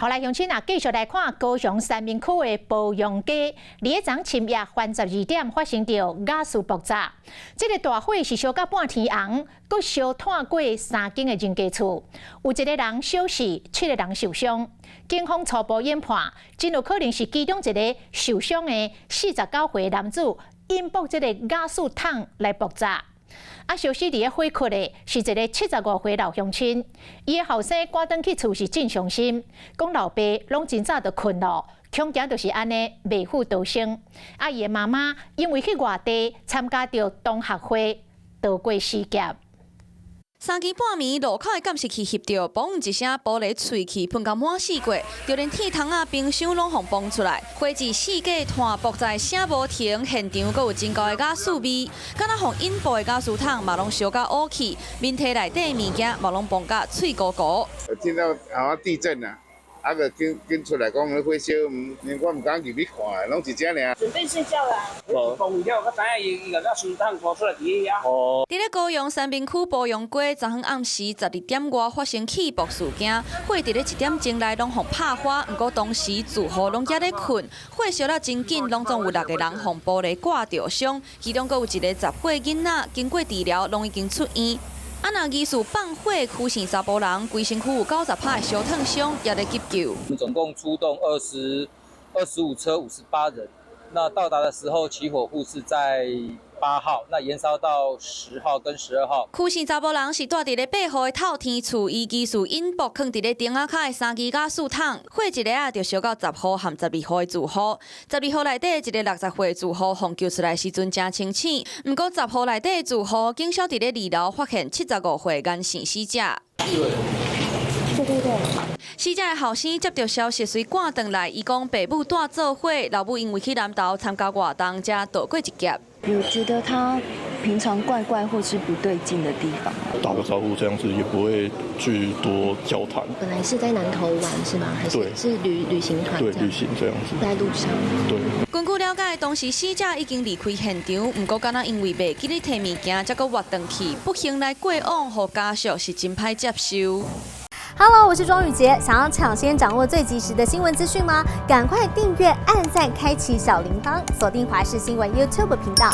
后来乡亲啊，继续来看高雄三明区的保养街，伫昨深夜12点发生着瓦斯爆炸。这个大火是烧到半天红，佮烧炭过3间的人家厝，有1个人小死，7个人受伤。警方初步研判，真有可能是其中一个受伤的49岁男子引爆这个瓦斯桶来爆炸。 烧死伫个火窟的是一个75岁老乡亲，伊的后生赶转去厝是真伤心，讲老爸拢真早就困咯，恐惊就是安尼未赴逃生。伊的妈妈因为去外地参加着同学会，逃过死劫。 3更半暝，路口的监视器翕到，嘣一声，玻璃碎去喷到满四过，就连铁桶啊、冰箱拢互崩出来。火至4架炭爆在声无停，现场阁有真高的瓦斯味，敢若互引爆的瓦斯桶嘛拢烧到乌起，面体内底物件嘛拢崩到脆糊糊。听到好像地震啊！ 个跟出来讲，火烧，我唔敢入去看，拢是这尔。准备睡觉啦。崩了，我知影伊个瓦斯桶拖出来伫遐。伫咧高雄三明区保养街，昨昏暗时12点外发生起爆事件，火伫咧1点钟内拢互拍花，不过当时住户拢还咧困，火烧了真紧，拢总有6个人互玻璃挂着伤，其中阁有1个10岁囡仔，经过治疗，拢已经出院。 那疑似放火驱死查甫人，规身躯有90%的烧烫伤，也在急救。我们总共出动25车58人，那到达的时候，起火户是在8号，那延烧到10号跟12号。驱死查甫人是住伫咧8号的透天厝，伊疑似引爆放伫咧顶仔骹的3支瓦斯桶，火一个就烧到10号和12号的住户。12号内底一个60岁的住户，互救出来时阵真清醒，不过10号内底的住户，警消伫咧2楼发现75岁眼性死者。对。死者的后生接到消息，随赶回来，伊讲爸母带做伙，老母因为去南投参加活动，才躲过一劫。 有觉得他平常怪怪或是不对劲的地方吗？打个招呼这样子，也不会去多交谈。本来是在南投玩是吗？还是是旅行团？对，旅行这样子。在路上。对。根据了解，当时死者已经离开现场，不过敢若因为袂记咧摕物件，才阁活转去，不幸来过往，互家属是真歹接受。 Hello， 我是庄宇杰。想要抢先掌握最及时的新闻资讯吗？赶快订阅、按赞、开启小铃铛，锁定华视新闻 YouTube 频道。